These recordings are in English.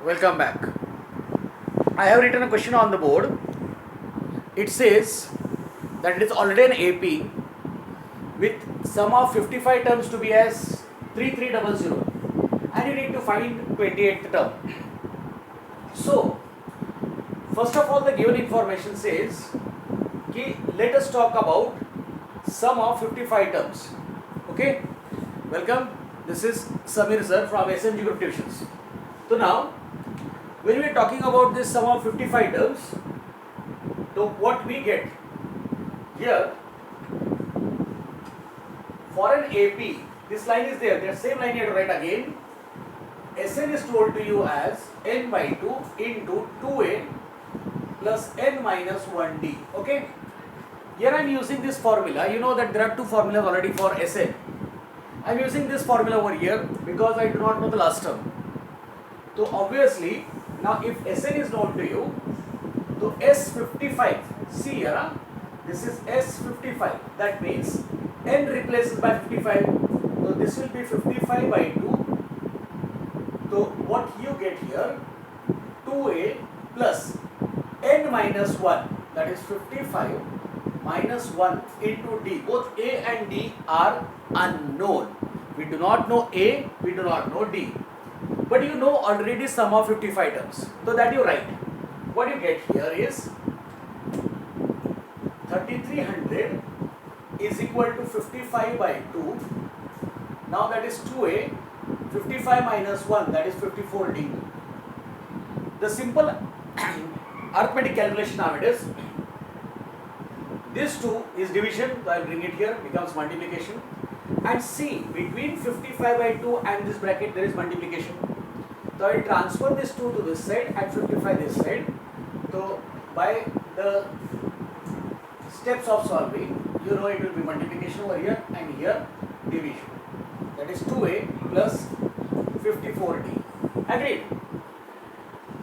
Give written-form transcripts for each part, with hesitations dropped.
Welcome back. I have written a question on the board. It says that it is already an AP with sum of 55 terms to be as 3300 and you need to find 28th term. So, first of all, the given information says कि let us talk about sum of 55 terms. Okay? Welcome. This is Samir sir from SMG Group Tuitions. So now, when we are talking about this sum of 55 terms, so what we get here for an AP, this line is there, that same line you have to write again. Sn is told to you as n by 2 into 2a plus n minus 1d. Okay? Here I am using this formula. You know that there are two formulas already for Sn. I am using this formula over here because I do not know the last term. So obviously, now if Sn is known to you, so S55, see here, this is S55, that means n replaces by 55, so this will be 55 by 2, so what you get here, 2a plus n minus 1, that is 55 minus 1 into d, both a and d are unknown, we do not know a, we do not know d. But you know already sum of 55 terms. So that you write. What you get here is 3300 is equal to 55 by 2. Now that is 2a. 55 minus 1, that is 54d. The simple arithmetic calculation now it is. This 2 is division, so I will bring it here, becomes multiplication. And see, between 55 by 2 and this bracket there is multiplication. So I will transfer this 2 to this side and 55 this side. So by the steps of solving, you know it will be multiplication over here and here division. That is 2a plus 54d. Agreed?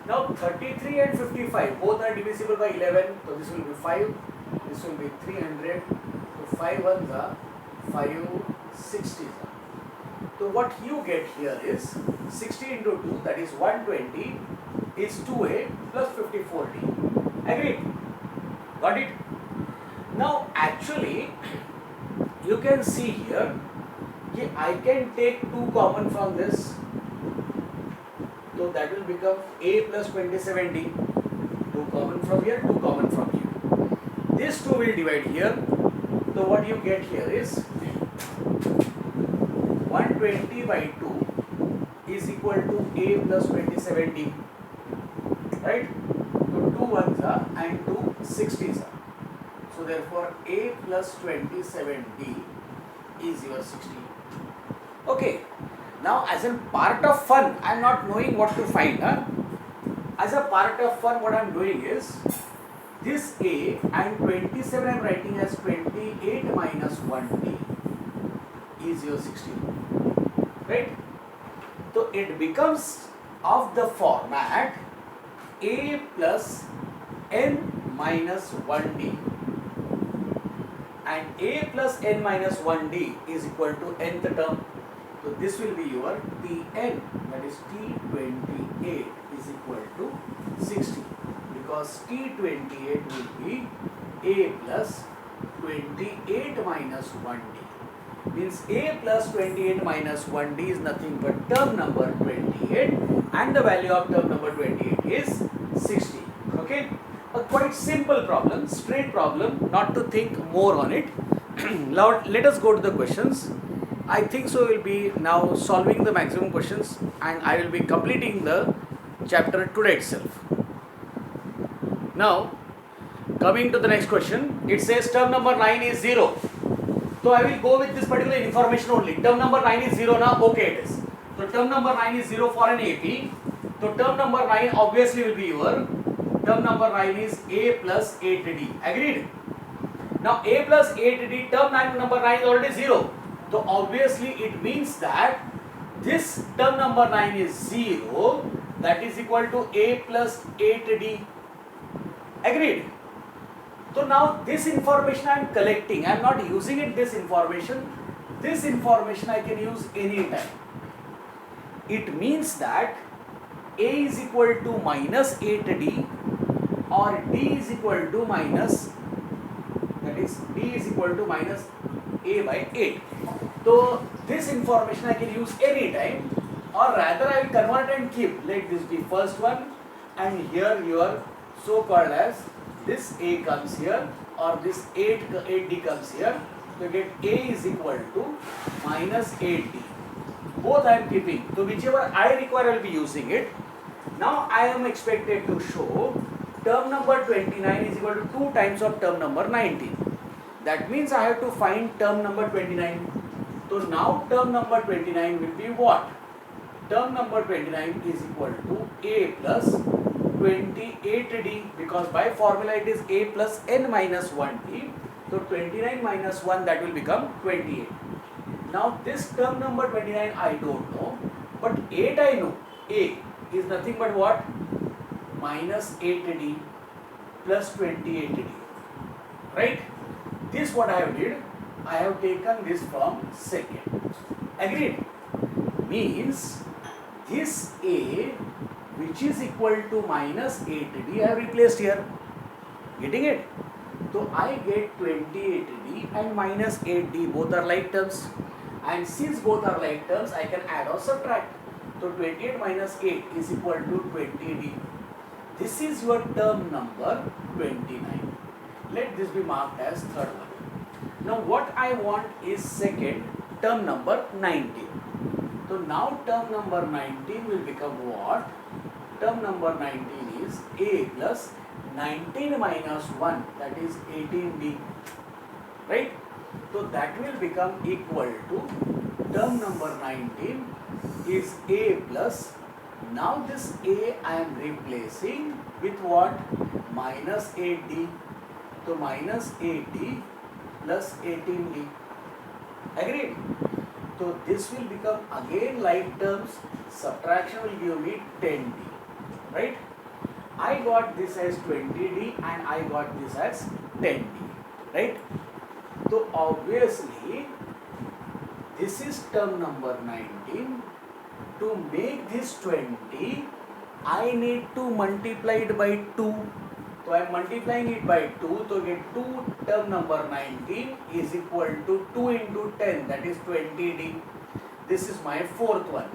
Now 33 and 55 both are divisible by 11. So this will be 5. This will be 300. So 5 ones are 560. So what you get here is 60 into 2, that is 120 is 2a plus 54d. Agreed? Got it? Now actually you can see here I can take 2 common from this. So that will become a plus 27d. 2 common from here, 2 common from here. This 2 will divide here. So what you get here is 120 by 2 is equal to a plus 27d. Right? So 2 ones are and 2 60s are. So therefore a plus 27d is your 60. Okay. Now as a part of fun, I am not knowing what to find. As a part of fun, what I am doing is this a and 27 I am writing as 28 minus 1d is your 60. Right? So it becomes of the format a plus n minus 1d, and a plus n minus 1d is equal to nth term. So this will be your Tn, that is T28 is equal to 60, because T28 will be a plus 28 minus 1d. Means a plus 28 minus 1d is nothing but term number 28 and the value of term number 28 is 60. Okay? A quite simple problem, straight problem, not to think more on it. Now let us go to the questions. I think so we will be now solving the maximum questions and I will be completing the chapter today itself. Now coming to the next question, it says term number 9 is 0. So I will go with this particular information only. Term number 9 is 0 now, okay it is. So term number 9 is 0 for an AP. So term number 9 obviously will be your, term number 9 is a plus 8d. Agreed? Now a plus 8d, term number 9 is already 0. So obviously it means that this term number 9 is 0, that is equal to a plus 8d. Agreed? So now this information I am collecting, I am not using it, this information I can use any time. It means that A is equal to minus 8D or D is equal to minus, that is D is equal to minus A by 8. So this information I can use any time, or rather I will convert and keep. Let this be first one, and here your so called as this A comes here, or this 8D comes here. So get A is equal to minus 8D. Both I am keeping. So whichever I require I will be using it. Now I am expected to show term number 29 is equal to 2 times of term number 19. That means I have to find term number 29. So now term number 29 will be what? Term number 29 is equal to A plus 28D, because by formula it is A plus N minus 1D. So 29 minus 1, that will become 28. Now this term number 29 I don't know, but 8 I know. A is nothing but what? Minus 8D plus 28D. Right? This what I have did, I have taken this from second. Agreed? Means this A which is equal to minus 8D I have replaced here. Getting it? So I get 28D and minus 8D, both are like terms. And since both are like terms, I can add or subtract. So 28 minus 8 is equal to 20D. This is your term number 29. Let this be marked as third one. Now what I want is second, term number 19. So now term number 19 will become what? Term number 19 is A plus 19 minus 1, that is 18D. Right? So that will become equal to term number 19 is A plus, now this A I am replacing with what? Minus 8D. So minus 8D plus 18D. Agreed? So this will become again like terms, subtraction will give me 10D. Right? I got this as 20D and I got this as 10D. Right? So obviously this is term number 19. To make this 20, I need to multiply it by 2. So I am multiplying it by 2. So get 2 term number 19 is equal to 2 into 10, that is 20D. This is my fourth one.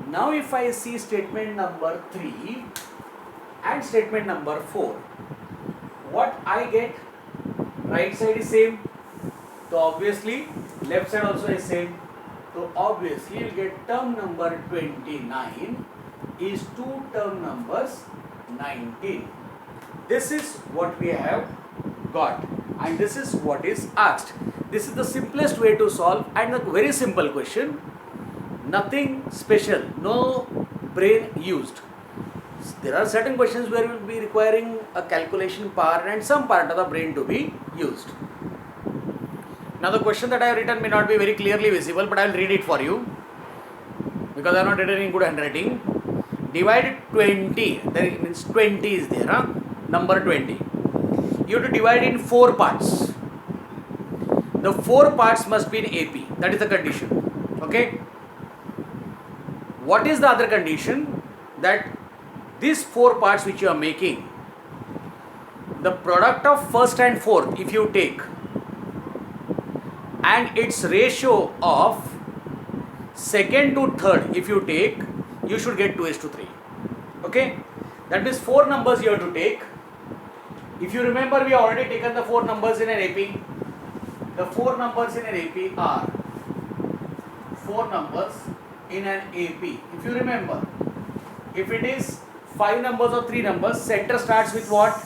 Now if I see statement number 3 and statement number 4, what I get? Right side is same. So obviously left side also is same. So obviously you get term number 29 is 2 term numbers 19. This is what we have got and this is what is asked. This is the simplest way to solve and a very simple question. Nothing special, no brain used. There are certain questions where you will be requiring a calculation part and some part of the brain to be used. Now the question that I have written may not be very clearly visible, but I will read it for you because I have not written in good handwriting. Divide 20, that means 20 is there, huh? Number 20. You have to divide in 4 parts. The 4 parts must be in AP, that is the condition. Okay? What is the other condition? That these 4 parts which you are making, the product of first and fourth if you take, and its ratio of second to third if you take, you should get 2:3. Okay? That means 4 numbers you have to take. If you remember, we have already taken the 4 numbers in an AP. The 4 numbers in an AP are 4 numbers in an AP. If you remember, if it is 5 numbers or 3 numbers, center starts with what?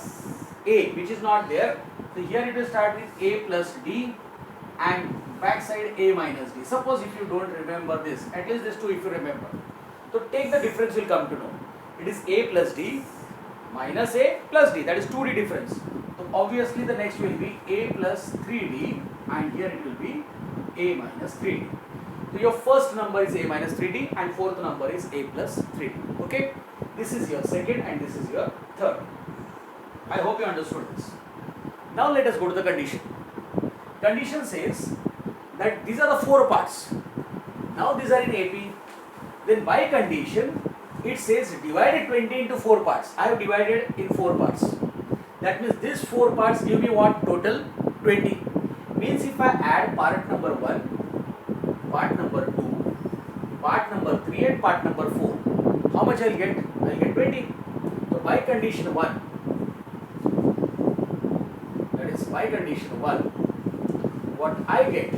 A, which is not there. So here it will start with A plus D and backside A minus D. Suppose if you don't remember this, at least this 2 if you remember. So take the difference, will come to know. It is A plus D minus A plus D, that is 2D difference. So obviously the next will be A plus 3D and here it will be A minus 3D. So your first number is A minus 3D and fourth number is A plus 3D. Okay? This is your second and this is your third. I hope you understood this. Now let us go to the condition. Condition says that these are the 4 parts. Now these are in AP. Then by condition, it says divided 20 into 4 parts. I have divided in 4 parts. That means these 4 parts give me what? Total 20. Means if I add part number 1, part number 2, part number 3 and part number 4, how much I will get? I will get 20. So by condition 1, that is by condition 1, what I get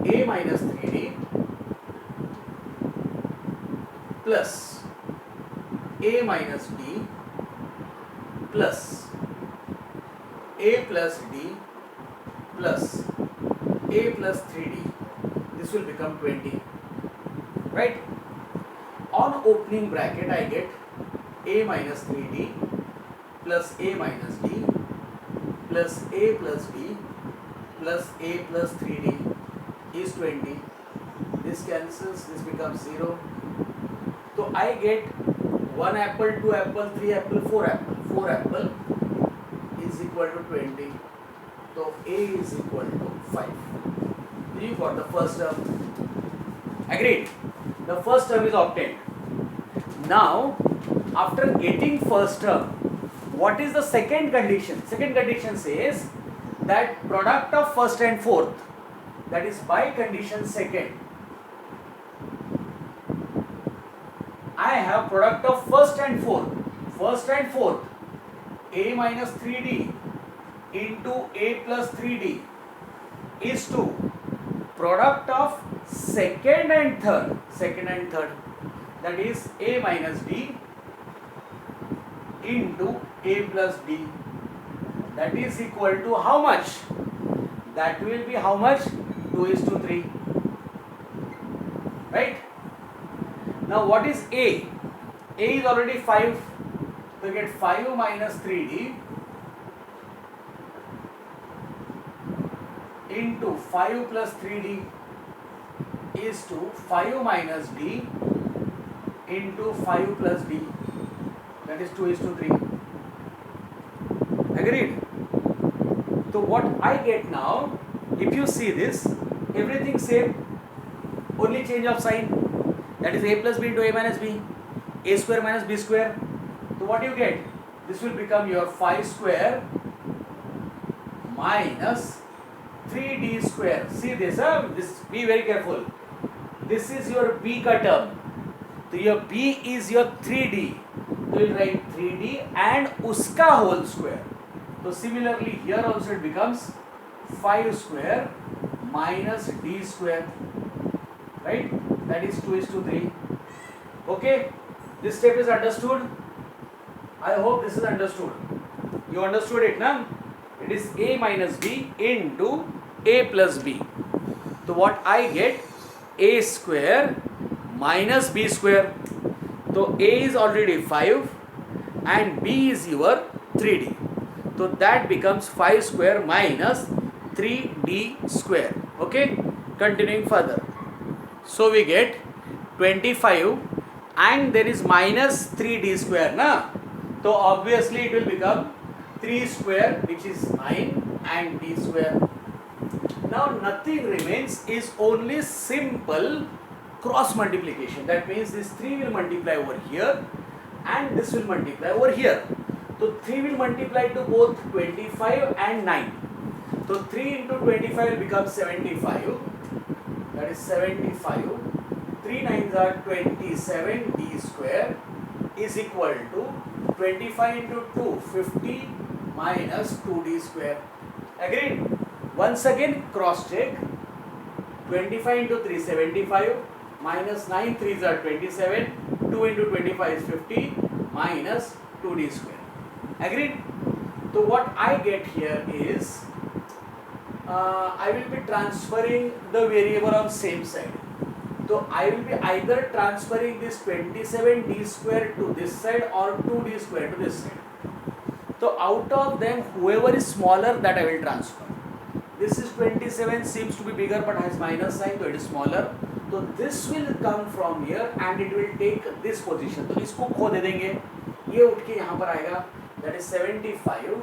a minus 3d plus a minus d plus a plus d plus a plus 3d. This will become 20, right? On opening bracket I get a minus 3d plus a minus d plus a plus d plus a plus 3d is 20. This cancels, this becomes 0. So I get 1 apple, 2 apple, 3 apple, 4 apple. 4 apple is equal to 20. So A is equal to 5. You got the first term. Agreed? The first term is obtained. Now, after getting first term, what is the second condition? Second condition says that product of first and fourth, that is by condition second, I have product of first and fourth. First and fourth, a minus 3d into a plus 3d is to product of second and third. Second and third, that is a minus d into a plus d. That is equal to how much? That will be how much? 2:3. Right? Now what is A? A is already 5. So you get 5 minus 3d into 5 plus 3d is to 5 minus d into 5 plus d. That is 2:3. Agreed? So what I get now, if you see this, everything same, only change of sign. That is a plus b into a minus b, a square minus b square. So what you get? This will become your 5 square minus 3d square. See this, this, be very careful. This is your b ka term. So your b is your 3d. So you will write 3d and uska whole square. So similarly here also it becomes 5 square minus d square. Right? That is 2:3. Okay? This step is understood? I hope this is understood. You understood it, na? It is a minus b into a plus b. So what I get? A square minus b square. So a is already 5 and b is your 3d. So that becomes 5 square minus 3d square. Okay? Continuing further. So we get 25 and there is minus 3d square, na? So obviously it will become 3 square, which is 9, and d square. Now nothing remains, is only simple cross multiplication. That means this 3 will multiply over here and this will multiply over here. So 3 will multiply to both 25 and 9. So 3 into 25 will become 75. That is 75. 3 9s are 27 d square is equal to 25 into 2, 50 minus 2d square. Agreed? Once again cross check. 25 into 3, 75 minus 9 3s are 27. 2 into 25 is 50 minus 2d square. Agreed? So what I get here is I will be transferring the variable on same side. So I will be either transferring this 27d square to this side or 2d square to this side. So out of them, whoever is smaller, that I will transfer. This is 27, seems to be bigger but has minus sign, so it is smaller. So this will come from here and it will take this position. तो इसको खो दे देंगे, ये उठ के यहाँ पर आएगा. That is 75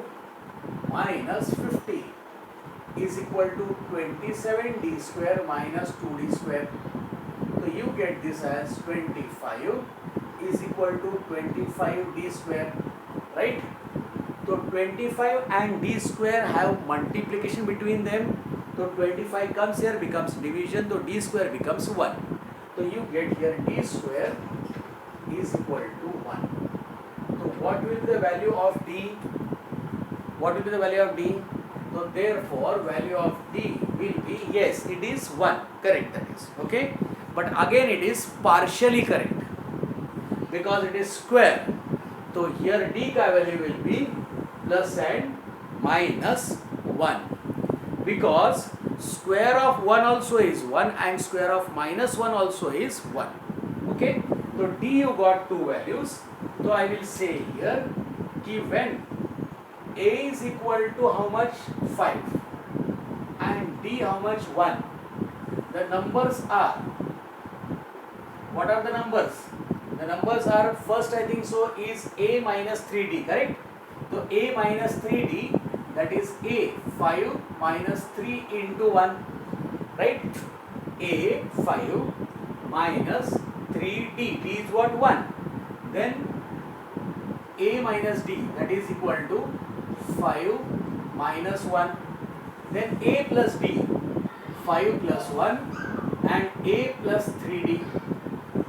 minus 50 is equal to 27d square minus 2d square. तो you get this as 25 is equal to 25 d square, right? So 25 and d square have multiplication between them. So 25 comes here, becomes division, so d square becomes 1. So you get here d square is equal to 1. So what will be the value of d? What will be the value of d? So therefore value of d will be, yes, it is 1, correct, that is, okay. But again it is partially correct because it is square. So here d ka value will be plus and minus 1, because square of 1 also is 1 and square of minus 1 also is 1. Okay. So d you got two values. So I will say here ki when a is equal to how much? 5 and d how much? 1. The numbers are, what are the numbers? The numbers are, first I think so is a minus 3d, correct? So a minus 3d, that is a 5 minus 3 into 1, right? A 5 minus 3d, d is what? 1. Then a minus d, that is equal to 5 minus 1. Then a plus d, 5 plus 1 and a plus 3d.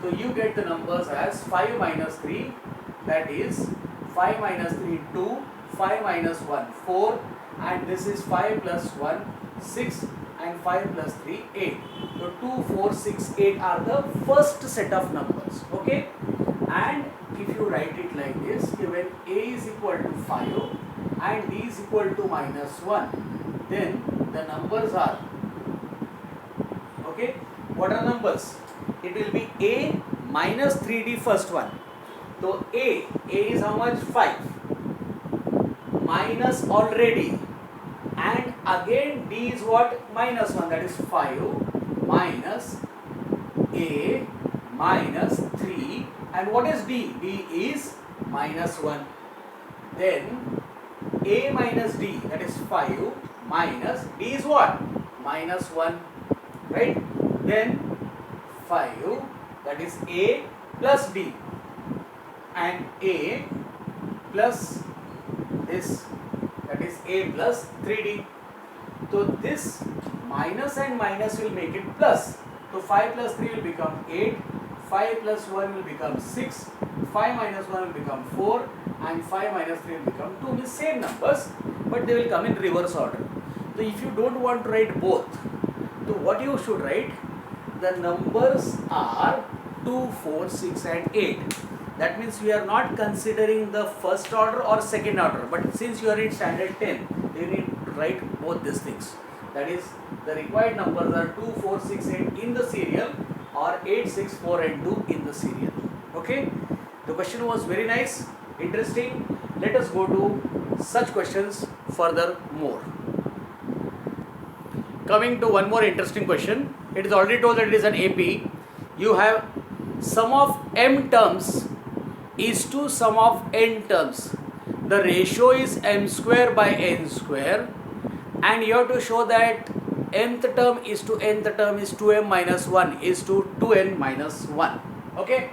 So you get the numbers as 5 minus 3, that is 5 minus 3 2, 5 minus 1 4, and this is 5 plus 1 6 and 5 plus 3 8. So 2 4 6 8 are the first set of numbers, okay. And if you write it like this, when a is equal to 5 and d is equal to minus 1, then the numbers are, okay, what are numbers? It will be a minus 3d, first one. So a is how much? 5 minus already, and again d is what? Minus 1, that is 5 minus a minus 3, and what is d? D is minus 1. Then a minus d, that is 5 minus d is what? Minus 1, right? Then 5, that is a plus d, and a plus this, that is a plus 3d. So this minus and minus will make it plus. So 5 plus 3 will become 8, 5 plus 1 will become 6, 5 minus 1 will become 4, and 5 minus 3 will become 2. Means same numbers, but they will come in reverse order. So if you don't want to write both, so what you should write? The numbers are 2, 4, 6 and 8. That means we are not considering the first order or second order, but since you are in standard 10, you need to write both these things. That is, the required numbers are 2, 4, 6, 8 in the serial, or 8, 6, 4 and 2 in the serial. Okay, the question was very nice, interesting. Let us go to such questions further more. Coming to one more interesting question. It is already told that it is an AP. You have sum of m terms is to sum of n terms. The ratio is m square by n square, and you have to show that nth term is to nth term is 2m minus 1 is to 2n minus 1. Okay.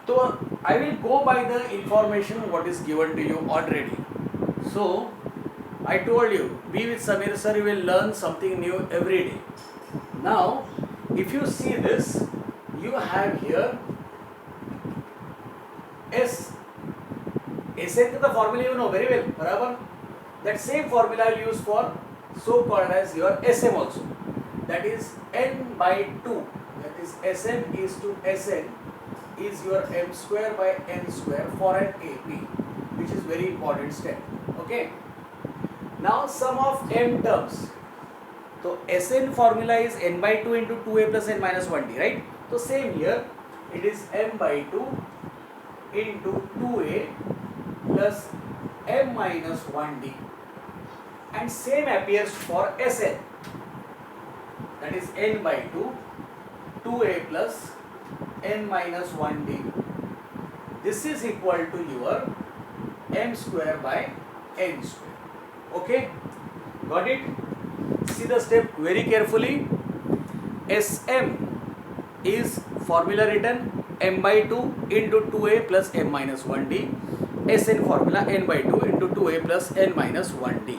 So I will go by the information what is given to you already. So I told you, be with Samir sir, you will learn something new every day. Now, if you see this, you have here S. Sn to the formula you know very well, barabar. That same formula I will use for so called as your Sm also. That is n by 2. That is Sm is to Sn is your m square by n square for an AP, which is very important step. Okay. Now sum of m terms. So Sn formula is n by 2 into 2a plus n minus 1d, right? So same here, it is m by 2 into 2a plus m minus 1d, and same appears for Sn, that is n by 2 2a plus n minus 1d. This is equal to your m square by n square. Okay, got it? See the step very carefully. Sm is formula written m by 2 into 2a plus m minus 1d. Sn formula n by 2 into 2a plus n minus 1d.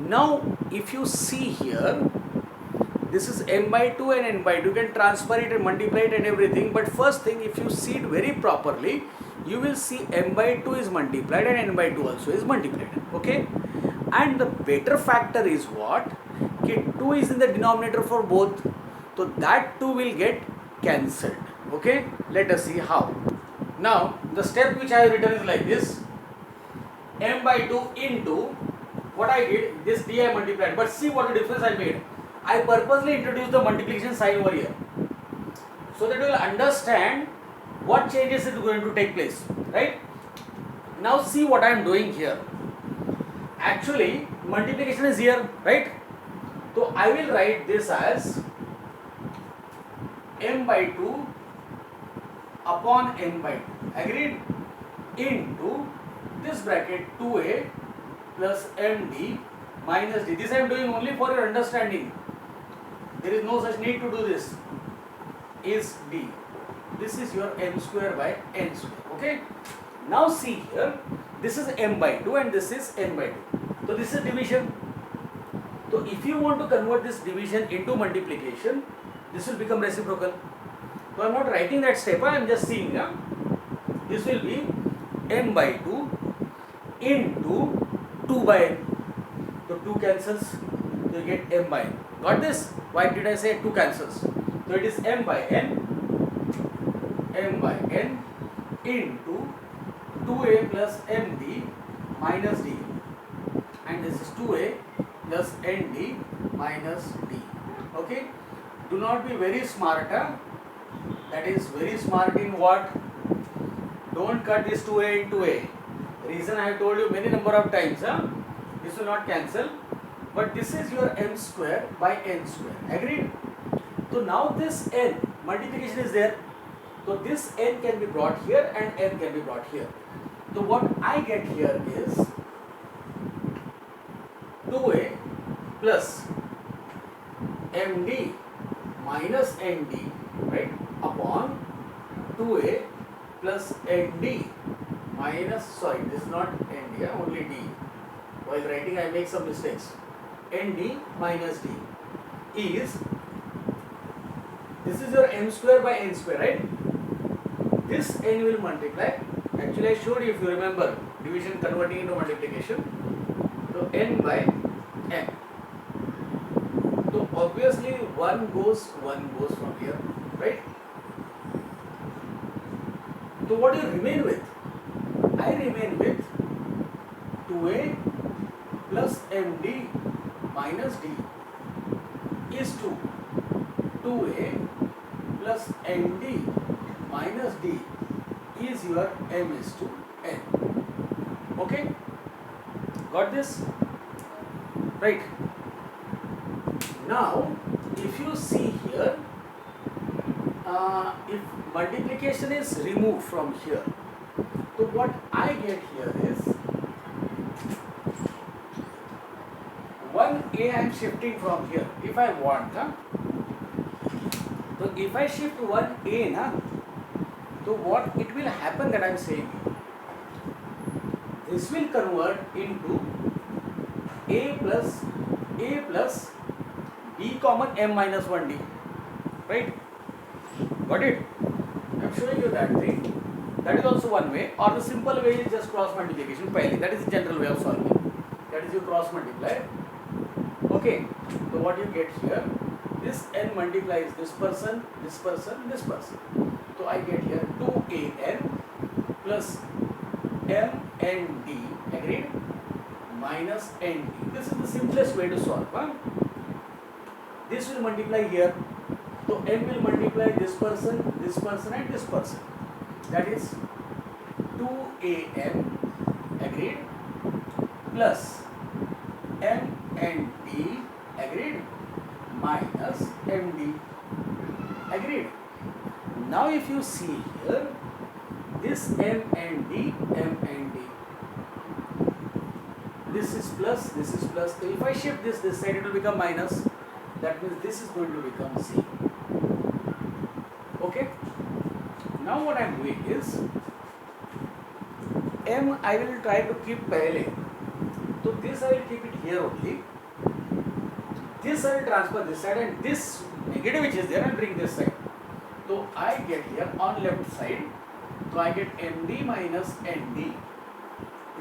Now if you see here, this is m by 2 and n by 2. You can transfer it and multiply it and everything. But first thing, if you see it very properly, you will see m by 2 is multiplied and n by 2 also is multiplied. Okay. And the better factor is what? Ki 2 is in the denominator for both. So that 2 will get cancelled. Okay. Let us see how. Now the step which I have written is like this. M by 2 into what I did, this d I multiplied. But see what the difference I made. I purposely introduced the multiplication sign over here, so that you will understand what changes is going to take place, right? Now see what I am doing here. Actually multiplication is here, right? So I will write this as m by 2 upon n by 2, agreed, into this bracket 2a plus md minus d. This I am doing only for your understanding. There is no such need to do this. Is d. This is your m square by n square. Okay. Now see here. This is m by 2 and this is n by 2. So this is division. So if you want to convert this division into multiplication, this will become reciprocal. So I am not writing that step. I am just seeing. This will be m by 2 into 2 by n. So 2 cancels. So you get m by n. Got this? Why did I say 2 cancels? So it is m by n into 2a plus md minus d, and this is 2a plus nd minus d. Okay. Do not be very smart. That is very smart in what? Don't cut this 2a into a. Reason I have told you many number of times. This will not cancel. But this is your m square by n square. Agreed? So now this n, multiplication is there. So this n can be brought here and n can be brought here. So what I get here is 2a plus md minus nd, right, upon 2a plus nd minus, sorry, this is not nd, only d. While writing I make some mistakes. Nd minus d is, this is your m square by n square, right? This n will multiply. Actually I showed you, if you remember, division converting into multiplication. So n by n. So obviously one goes from here, right? So what do you remain with? I remain with 2a plus md minus d is to 2a plus nd minus d is your m is to n. Okay? Got this? Right. Now, if you see here, if multiplication is removed from here, so what I get here is 1a I am shifting from here if I want. So if I shift 1a, so what it will happen that I am saying, this will convert into a plus b common m minus 1d, right? Got it? I am showing you that thing. That is also one way, or the simple way is just cross multiplication. That is the general way of solving. That is you cross multiply. Okay. So what you get here, this n multiplies this person, this person, this person. So I get here 2an plus mnd, agreed, minus nd. This is the simplest way to solve. This will multiply here. So n will multiply this person and this person. That is 2am, agreed, plus m and d, agreed, minus md, agreed. Now if you see here, this m and d, this is plus, this is plus. So if I shift this side, it will become minus. That means this is going to become c. now what I am doing is m I will try to keep pehle. So this I will keep it here only. This I will transfer this side, and this negative which is there I will bring this side. So I get here on left side, so I get md minus nd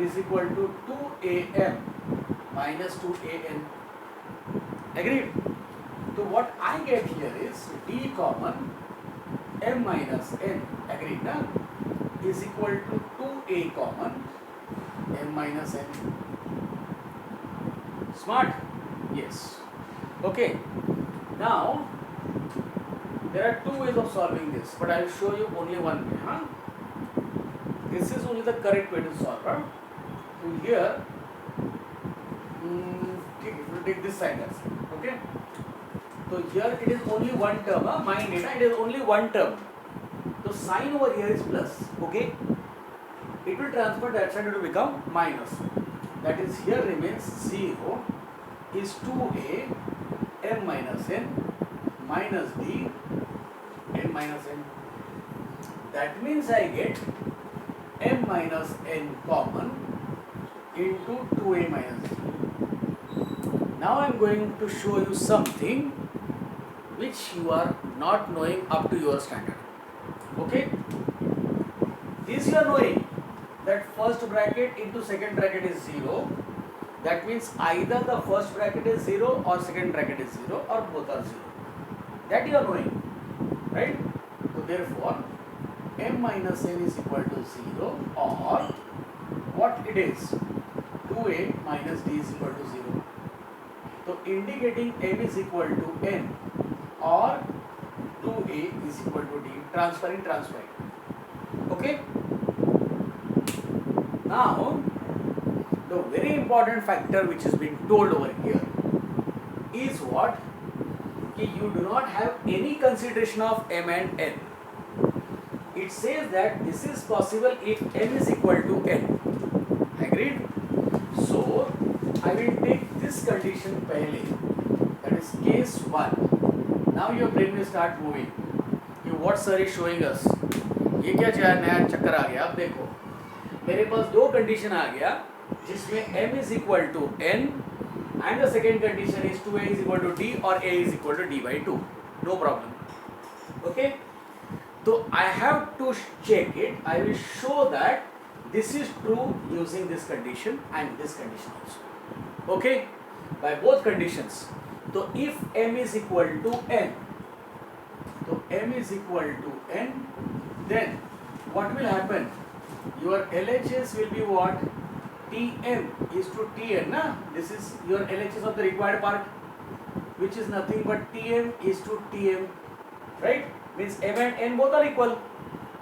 is equal to 2am minus 2an. Agreed? So what I get here is d common m minus n. Agreed na? Is equal to 2a common m minus n. Smart? Yes. Okay. Now there are two ways of solving this, but I will show you only one way. Huh? This is only the correct way to solve. Huh? So here, we will take this side as okay. So here it is only one term. Mind it, it is only one term. So sign over here is plus. Okay. It will transfer that side to become minus. That is here remains 0 is 2a m minus n minus d n minus n. That means I get m minus n common into 2a minus d. Now I am going to show you something which you are not knowing up to your standard. Okay? This you are knowing that first bracket into second bracket is 0. That means either the first bracket is 0 or second bracket is 0 or both are 0. That you are knowing. Right? So therefore, m minus n is equal to 0 or what it is? 2a minus d is equal to 0. So indicating m is equal to n or 2a is equal to d. Transferring. Okay? Now, the very important factor which is being told over here is what? You do not have any consideration of m and n. It says that this is possible if m is equal to n. Agreed? So, I will take this condition pehle, that is case 1. Now your brain will start moving. What sir is showing us? ये क्या नया चक्कर आ गया? अब देखो मेरे पास दो condition आ गया जिसमें m is equal to n and the second condition is 2a is equal to d or a is equal to d by 2. No problem. Okay? So I have to check it. I will show that this is true using this condition and this condition also. Okay? By both conditions. So if m is equal to n, then what will happen? Your LHS will be what? Tm is to Tn. Na? This is your LHS of the required part, which is nothing but Tm is to Tm. Right? Means m and n both are equal.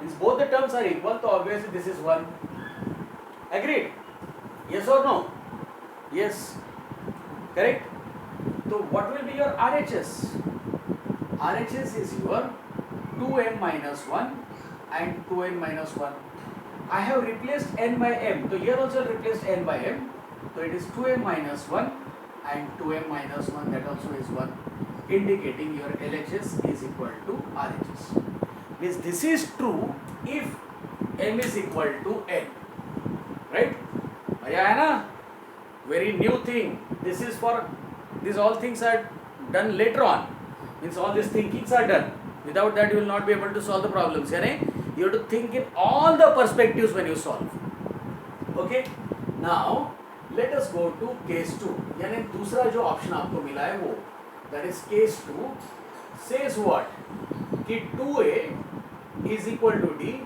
Means both the terms are equal, so obviously this is 1. Agreed? Yes or no? Yes. Correct? So what will be your RHS? RHS is your 2m minus 1 and 2n minus 1. I have replaced n by m. So here also replaced n by m. So it is 2m minus 1 and 2m minus 1, that also is 1, indicating your LHS is equal to RHS. Means this is true if m is equal to n. Right? Maya hai na? Very new thing. This is for, these all things are done later on. Means all these thinkings are done. Without that you will not be able to solve the problems. You have to think in all the perspectives when you solve. Okay? Now let us go to case 2. यानी दूसरा जो option आपको मिला है वो, that is case 2, says what? कि 2a is equal to d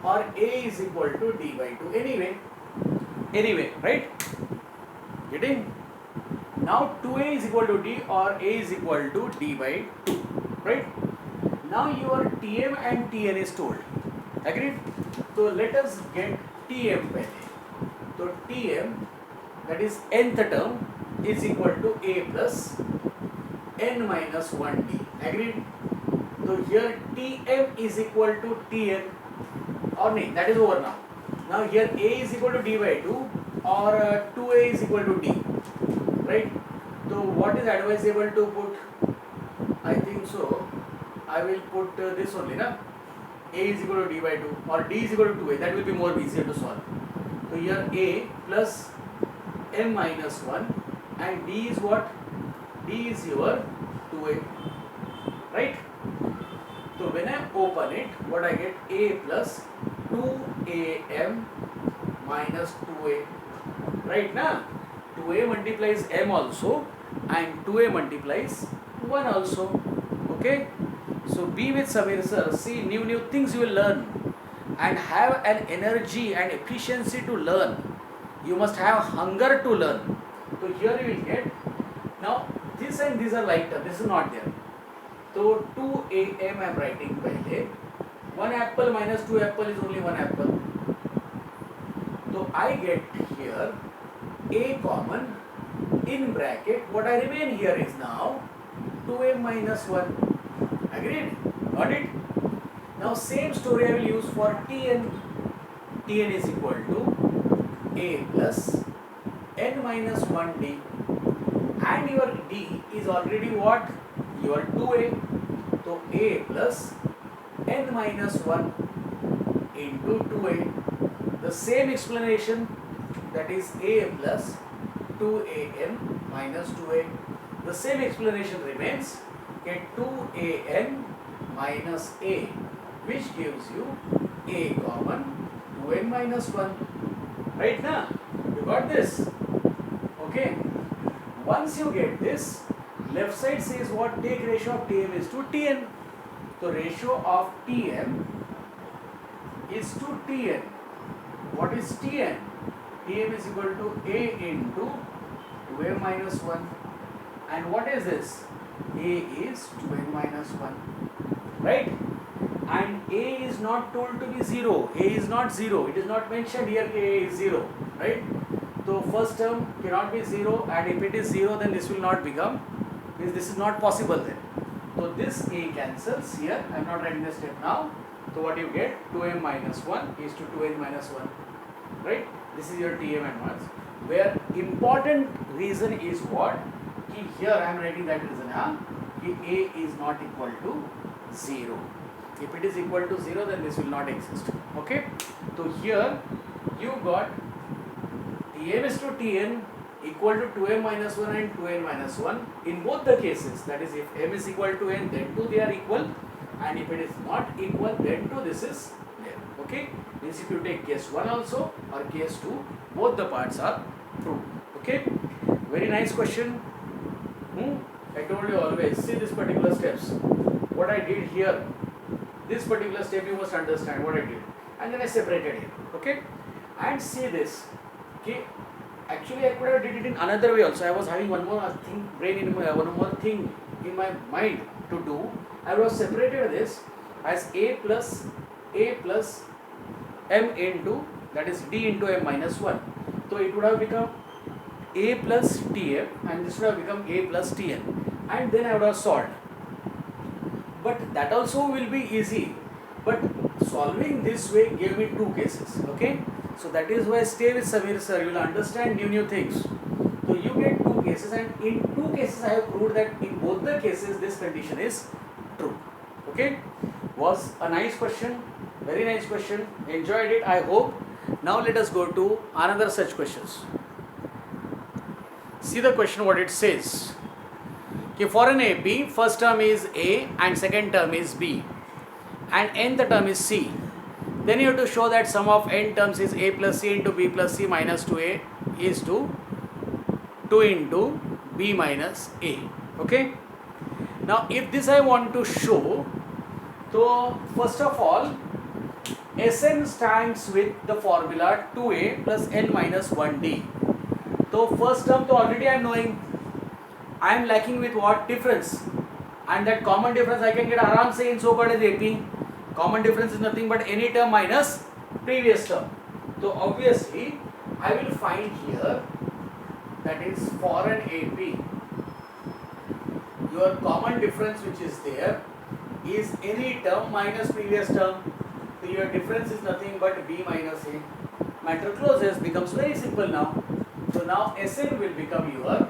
or a is equal to d by 2. Anyway, right? Getting? Now 2a is equal to d or a is equal to d by 2. Right? Now your Tm and Tn is told. Agreed? So let us get Tm pehle. So Tm, that is nth term, is equal to a plus n minus 1d. Agreed? So here Tm is equal to Tn, or nahin, that is over now. Now here a is equal to d by 2 or 2a is equal to d. Right? So what is advisable to put? I think so I will put this only, na? A is equal to D by 2 or D is equal to 2A. That will be more easier to solve. So here A plus M minus 1 and D is what? D is your 2A. Right? So when I open it, what I get? A plus 2AM minus 2A. Right now? 2A multiplies M also and 2A multiplies 1 also. Okay? So be with Samir sir. See new things you will learn and have an energy and efficiency to learn. You must have hunger to learn. So here you will get. Now this and these are like term. This is not there. So 2AM I am writing pehle. 1 apple minus 2 apple is only 1 apple. So I get here A common in bracket. What I remain here is now 2M minus 1. Agreed? Got it? Now same story I will use for Tn. Tn is equal to A plus N minus 1D. And your D is already what? Your 2A. So A plus N minus 1 into 2A. The same explanation, that is A plus 2AN minus 2A. The same explanation remains. Get 2AN minus A, which gives you A common 2N minus 1. Right now? You got this? Okay. Once you get this, left side says what? Take ratio of Tm is to Tn. So ratio of Tm is to Tn. What is Tn? Tm is equal to A into 2m minus 1. And what is this? A is 2n minus 1. Right? And A is not told to be 0. A is not 0. It is not mentioned here A is 0. Right? So first term cannot be 0, and if it is 0 then this will not become, means this is not possible then. So this A cancels here. I am not writing the step now. So what you get? 2m minus 1 is to 2n minus 1. Right? This is your Tm and 1. Where important reason is what? Here I am writing that reason. A is not equal to 0. If it is equal to 0 then this will not exist. Okay? So here you got Tm is to Tn equal to 2m minus 1 and 2n minus 1 in both the cases. That is, if m is equal to n, then 2 they are equal, and if it is not equal, then 2 this is there. Okay? Means if you take case 1 also or case 2, both the parts are true. Okay? Very nice question. I told you always, see this particular steps. What I did here, this particular step you must understand what I did. And then I separated it. Okay? And see this. Okay? Actually I could have did it in another way also. I was having one more thing, one more thing in my mind to do. I was separated this as A plus M into, that is D into M minus 1. So it would have become A plus Tm and this would have become A plus Tn, and then I would have solved. But that also will be easy, but solving this way gave me two cases. Okay, so that is why stay with Samir sir, you will understand new things. So you get two cases, and in two cases I have proved that in both the cases this condition is true. Okay, was a nice question, very nice question, enjoyed it I hope. Now let us go to another such questions. See the question what it says. Okay, for an AP, first term is A and second term is B and nth term is C. Then you have to show that sum of n terms is A plus C into B plus C minus 2A is to 2 into B minus A. Okay. Now if this I want to show, so first of all Sn stands with the formula 2A plus n minus 1D. So first term to already I am knowing. I am lacking with what? Difference. And that common difference I can get aram se in so called as AP. Common difference is nothing but any term minus previous term. So obviously I will find here, that is for an AP, your common difference which is there is any term minus previous term. So your difference is nothing but B minus A. Matter closes, becomes very simple now. So now Sn will become your,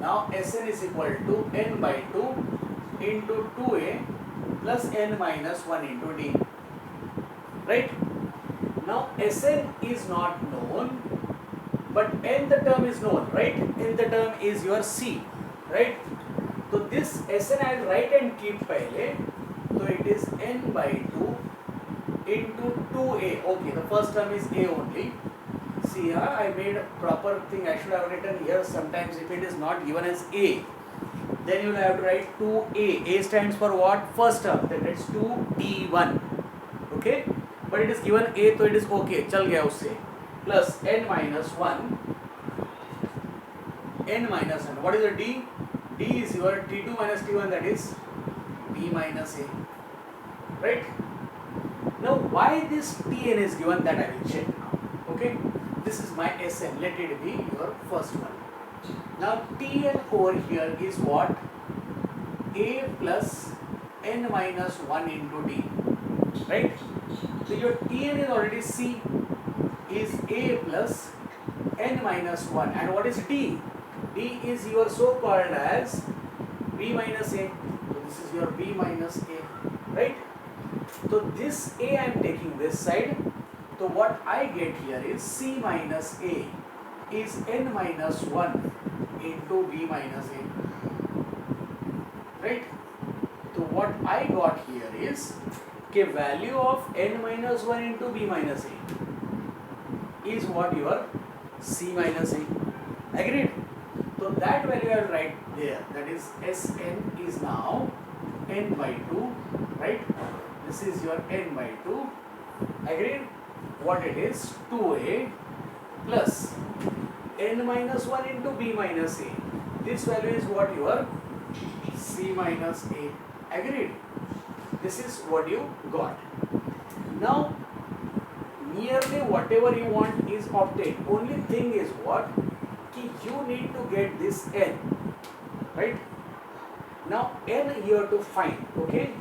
now Sn is equal to n by 2 into 2A plus n minus 1 into D. right? Now Sn is not known, but n the term is known, right? N the term is your C, right? So this Sn I will write and keep pehle. So it is n by 2 into 2a. Okay, the first term is a only. See here, I made a proper thing. I should have written here. Sometimes if it is not given as a, then you will have to write 2a. A stands for what? First term. Then it's 2d1. Okay, but it is given a, so it is okay. Chal gaya usse. Plus n minus 1. N minus 1. What is the d? D is your t2 minus t1. That is b minus a. Right? Now, why this Tn is given, that I will check now. Okay, this is my Sn. Let it be your first one. Now, Tn over here is what? A plus n minus 1 into d. Right? So, your Tn is already C, is A plus n minus 1. And what is d? D is your so called as b minus a. So, this is your b minus a. Right? So this a I am taking this side. So what I get here is C minus a is n minus 1 into b minus a. Right? So what I got here is the value of n minus 1 into b minus a is what your C minus a. Agreed? So that value I will write there. That is Sn is now n by 2. Right? This is your n by 2. Agreed? What it is? 2a plus n minus 1 into b minus a. This value is what your C minus a. Agreed? This is what you got. Now, nearly whatever you want is obtained. Only thing is what? You need to get this n. Right? Now, n here to find. Okay?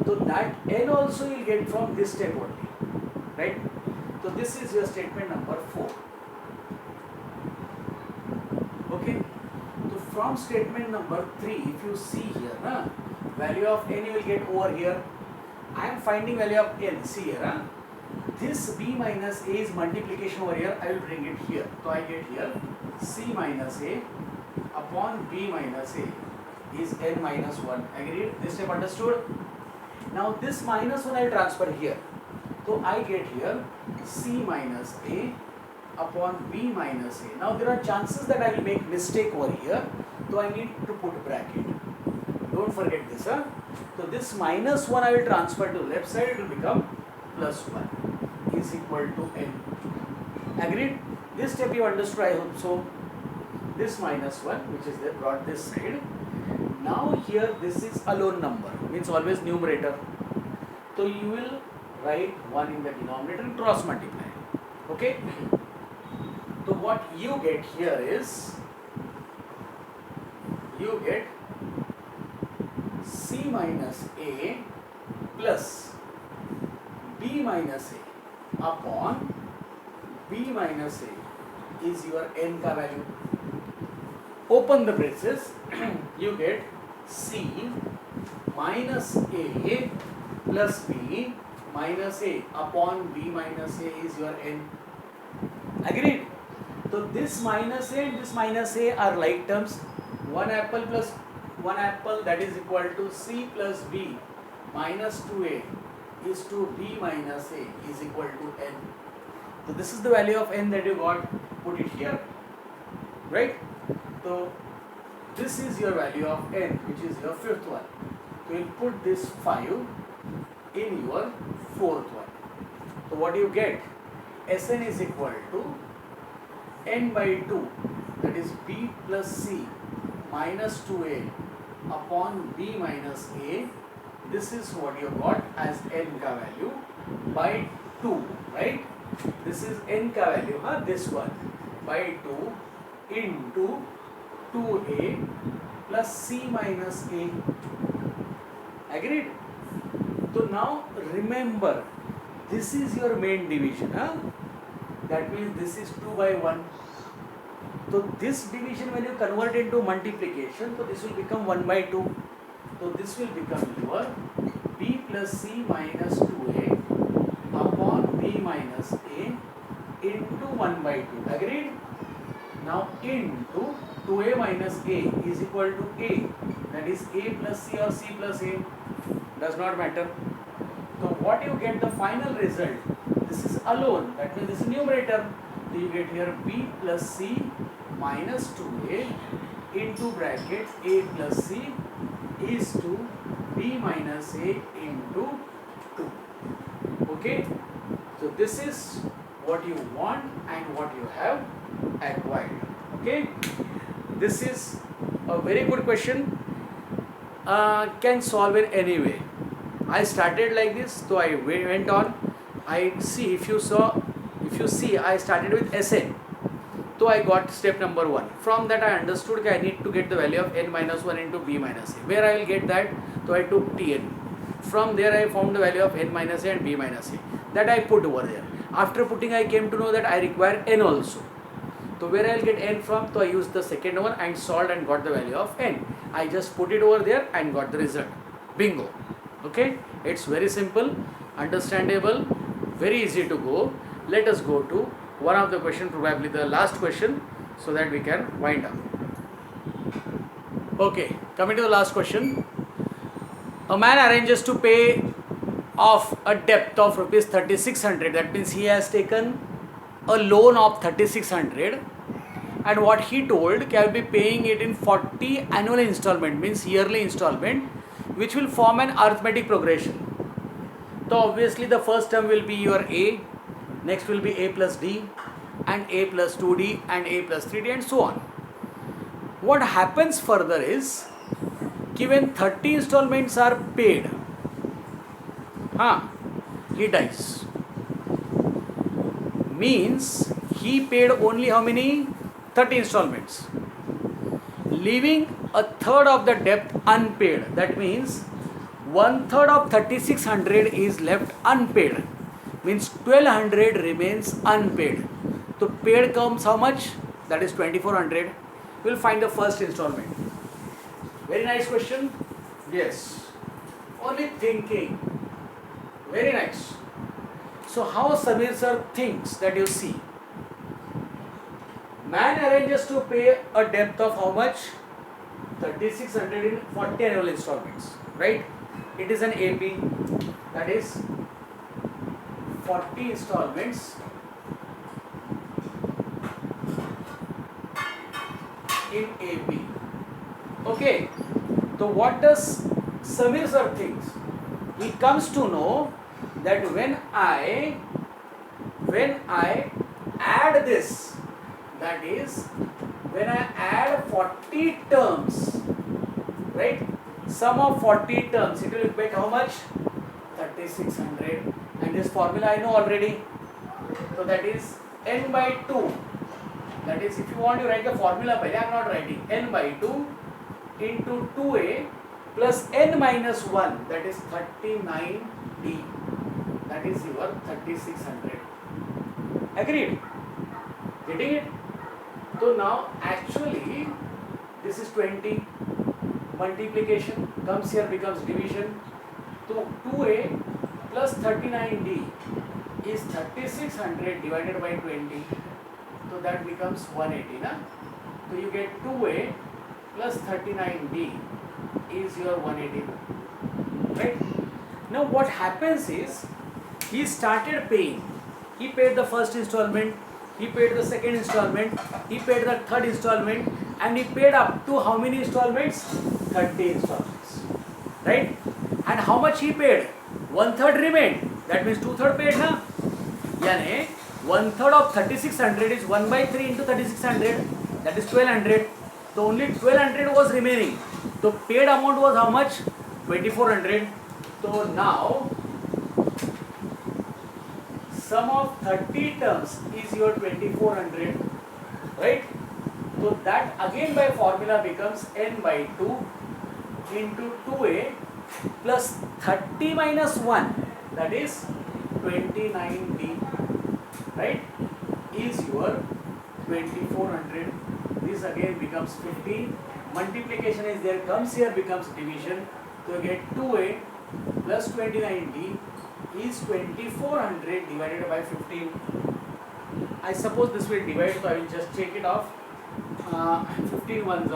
So that n also you will get from this step only, right? So this is your statement number 4. Okay. So from statement number 3, if you see here, value of n you will get over here. I am finding value of n. See here, this b minus a is multiplication over here. I will bring it here. So I get here C minus a upon b minus a is n minus 1. Agreed? This step understood? Now this minus 1 I will transfer here. So I get here C minus a upon b minus a. Now there are chances that I will make mistake over here. So I need to put bracket. Don't forget this. So this minus 1 I will transfer to left side. It will become plus 1 is equal to n. Agreed? This step you understood, I hope so. This minus 1 which is there brought this side. Now here this is alone number, means always numerator. So you will write 1 in the denominator and cross multiply. Okay? So what you get here is, you get C minus a plus b minus a upon b minus a is your n ka value. Open the braces. You get C minus a plus b minus a upon b minus a is your n. Agreed? So this minus a and this minus a are like terms. 1 apple plus 1 apple, that is equal to C plus b minus 2a is to b minus a is equal to n. So this is the value of n that you got. Put it here. Right? So this is your value of n, which is your fifth one. So you will put this 5 in your fourth one. So what do you get? Sn is equal to n by 2, that is b plus c minus 2a upon b minus a. This is what you got as n ka value by 2, right? This is n ka value, this one by 2 into 2a plus c minus a. Agreed? So now remember, this is your main division. That means this is 2 by 1. So this division when you convert into multiplication, so this will become 1 by 2. So this will become your b plus c minus 2a upon minus a into 1 by 2. Agreed? Now into 2a minus a is equal to a, that is a plus c or c plus a, does not matter. So what you get the final result, this is alone, that means this is numerator. So you get here b plus c minus 2a into bracket a plus c is to b minus a into 2. Okay, so this is what you want and what you have acquired. Okay, this is a very good question. Can solve it anyway. I started like this, so I went on. I see, if you see, I started with Sn. So I got step number 1. From that I understood that I need to get the value of n minus 1 into b minus a. Where I will get that? So I took Tn. From there I found the value of n minus a and b minus a. That I put over there. After putting, I came to know that I require n also. So where I will get n from? So I used the second one and solved and got the value of n. I just put it over there and got the result. Bingo. Okay, it's very simple, understandable, very easy to go. Let us go to one of the question, probably the last question, so that we can wind up. Okay, coming to the last question. A man arranges to pay off a debt of rupees 3600. That means he has taken a loan of 3600, and what he told, can be paying it in 40 annual installment, means yearly installment, which will form an arithmetic progression. So obviously the first term will be your a, next will be a plus d, and a plus 2d, and a plus 3d, and so on. What happens further is, given 30 installments are paid, he dies. Means he paid only how many? 30 installments, leaving a third of the debt unpaid. That means 1/3 of 3600 is left unpaid. Means 1200 remains unpaid. So paid comes how much? That is 2400. We'll find the first installment. Very nice question. Yes. Only thinking. Very nice. So how Samir sir thinks, that you see. Man arranges to pay a debt of how much? 3600 in 40 annual installments. Right? It is an AP. That is 40 installments in AP. Okay. So what does Samir sir thinks? He comes to know that when I add this, that is when I add 40 terms, right? Sum of 40 terms, it will get how much? 3600. And this formula I know already. So that is n by 2. That is, if you want to write the formula, I am not writing. N by 2 into 2a plus n minus 1, that is 39d. That is your 3600. Agreed? Getting it? So now actually this is 20. Multiplication comes here, becomes division. So 2a plus 39d is 3600 divided by 20. So that becomes 180. Na? So you get 2a plus 39d is your 180. Right? Now what happens is, he started paying. He paid the first installment, he paid the second installment, he paid the third installment, and he paid up to how many installments? 30 installments. Right? And how much he paid? 1/3 remained. That means 2/3 paid, na? Yani 1/3 of 3600 is 1/3 into 3600. That is 1200. So only 1200 was remaining. So paid amount was how much? 2400. So now sum of 30 terms is your 2400. Right? So that again by formula becomes n by 2 into 2a plus 30 minus 1, that is 29d, right, is your 2400. This again becomes 50. Multiplication is there, comes here, becomes division. So you get 2a plus 29d is 2400 divided by 15. I suppose this will divide, so I will just take it off. 15 ones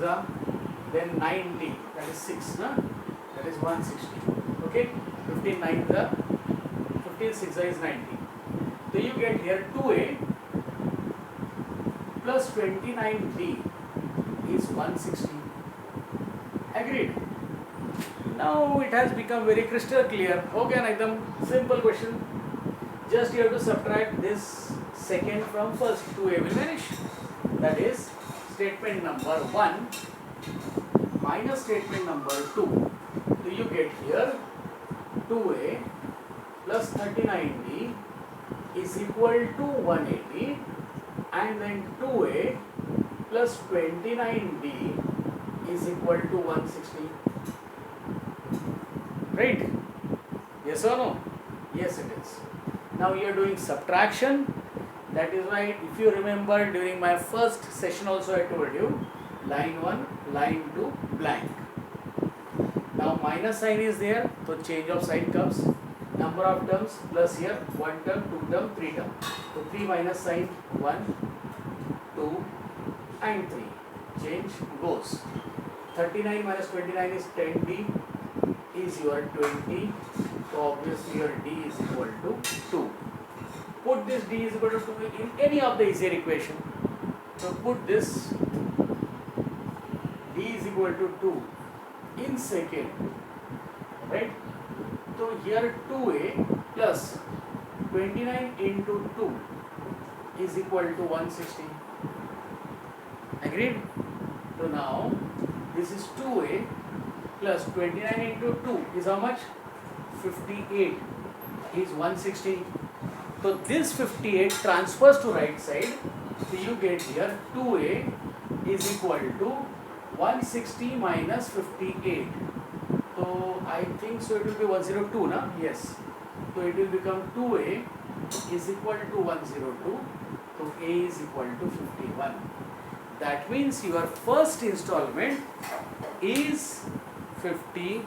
are, then 90, that is 6, no? That is 160. Okay, 15 nines are, 15 6 is 90. So you get here 2a plus 29d is 160. Agreed? Now it has become very crystal clear. Okay, Ekdam simple question. Just you have to subtract this second from first. 2a will vanish. That is statement number 1 minus statement number 2. So you get here 2a plus 39d is equal to 180, and then 2a plus 29d is equal to 160. Right? Yes or no? Yes, it is. Now you are doing subtraction. That is why, if you remember, during my first session also I told you, line 1, line 2, blank. Now minus sign is there, so change of sign comes. Number of terms plus here 1 term, 2 term, 3 term. So 3 minus sign 1, 2 and 3. Change goes. 39 minus 29 is 10d is your 20. So obviously your d is equal to 2. Put this d is equal to 2 in any of the easier equation. So put this d is equal to 2 in second. Right? So here 2a plus 29 into 2 is equal to 160. Agreed? So now this is 2a plus 29 into 2 is how much? 58 is 160. So this 58 transfers to right side. So you get here 2a is equal to 160 minus 58. So I think so it will be 102, na? Yes. So it will become 2a is equal to 102. So a is equal to 51. That means your first installment is 51.